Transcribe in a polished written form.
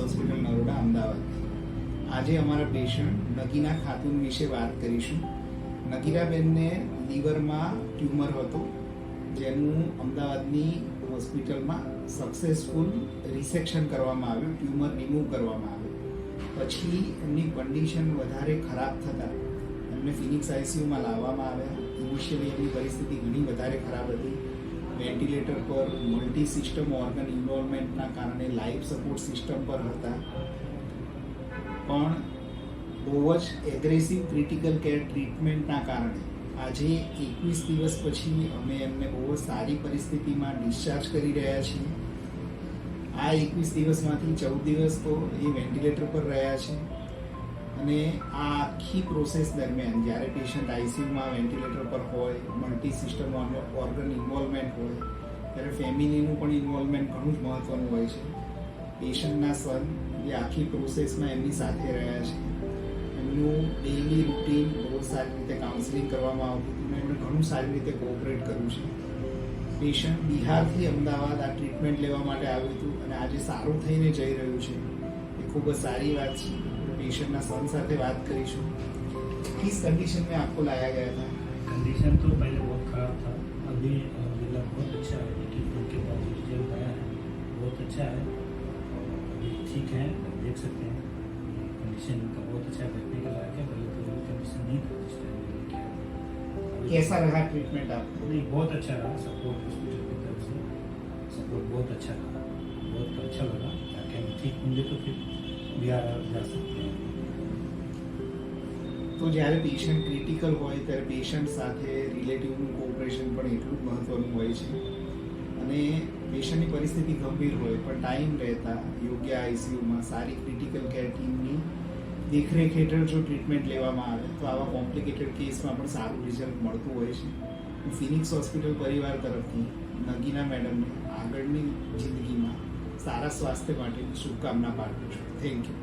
Hospital Naroda Ahmedabad. આજે અમારા patient Nagina Khatun વિશે વાત કરીશું. નગીરાબેનને લીવરમાં ટ્યુમર હતો, જેનું અમદાવાદની હોસ્પિટલમાં સક્સેસફુલ રિસેક્શન કરવામાં આવ્યું, ટ્યુમર રિમૂવ કરવામાં આવ્યું. પછી એમની કન્ડિશન વધારે ખરાબ થતાં એમને ફિનિક્સ આઈસીયુમાં લાવવામાં આવ્યા. ઇનિશિયલી એમની પરિસ્થિતિ ઘણી વધારે ખરાબ હતી. વેન્ટિલેટર પર, મલ્ટી સિસ્ટમ ઓર્ગન ઇન્વોલ્વમેન્ટના કારણે લાઈફ સપોર્ટ સિસ્ટમ પર હતા. પણ બહુ જ એગ્રેસિવ ક્રિટિકલ કેર ટ્રીટમેન્ટના કારણે આજે 21 દિવસ પછી અમે એમને બહુ સારી પરિસ્થિતિમાં ડિસ્ચાર્જ કરી રહ્યા છીએ. આ 21 દિવસમાંથી 14 દિવસ તો એ વેન્ટિલેટર પર રહ્યા છે. અને આ આખી પ્રોસેસ દરમિયાન જ્યારે પેશન્ટ આઈસીયુમાં વેન્ટિલેટર પર હોય, મલ્ટી સિસ્ટમ ઓર્ગન ઇન્વોલ્વમેન્ટ હોય, ત્યારે ફેમિલીનું પણ ઇન્વોલ્વમેન્ટ ઘણું જ મહત્ત્વનું હોય છે. પેશન્ટના સન એ આખી પ્રોસેસમાં એમની સાથે રહ્યા છે. એમનું ડેઇલી રૂટીન બહુ સારી રીતે કાઉન્સેલિંગ કરવામાં આવતું હતું અને એમણે ઘણું સારી રીતે કોઓપરેટ કર્યું છે. પેશન્ટ બિહારથી અમદાવાદ આ ટ્રીટમેન્ટ લેવા માટે આવ્યું હતું અને આજે સારું થઈને જઈ રહ્યું છે. એ ખૂબ જ સારી વાત છે. पेशेंट ना सन साथे बात करीशू. किस कंडीशन में आपको लाया गया था? कंडीशन तो पहले बहुत ख़राब था, अभी मतलब बहुत अच्छा है. ट्रीटमेंट के बाद रिजल्ट आया है, बहुत अच्छा है. अभी ठीक है, देख सकते हैं कंडीशन का बहुत अच्छा बैठने का लायक है. पहले तो कंडीशन नहीं था जिस टाइम. कैसा रहा ट्रीटमेंट आपको? नहीं, बहुत अच्छा रहा. सपोर्ट हॉस्पिटल की तरफ से सपोर्ट बहुत अच्छा रहा, बहुत अच्छा लगा. ताकि हम ठीक होंगे तो फिर बिहार जा सकते हैं. તો જ્યારે પેશન્ટ ક્રિટિકલ હોય ત્યારે પેશન્ટ સાથે રિલેટિવનું કોઓપરેશન પણ એટલું જ મહત્ત્વનું હોય છે. અને પેશન્ટની પરિસ્થિતિ ગંભીર હોય પણ ટાઈમ રહેતા યોગ્ય આઈસીયુમાં સારી ક્રિટિકલ કેર ટીમની દેખરેખ હેઠળ જો ટ્રીટમેન્ટ લેવામાં આવે તો આવા કોમ્પ્લિકેટેડ કેસમાં પણ સારું રિઝલ્ટ મળતું હોય છે. હું ફિનિક્સ હોસ્પિટલ પરિવાર તરફથી નગીના મેડમને આગળની જિંદગીમાં સારા સ્વાસ્થ્ય માટેની શુભકામના પાઠવું છું. Thank you.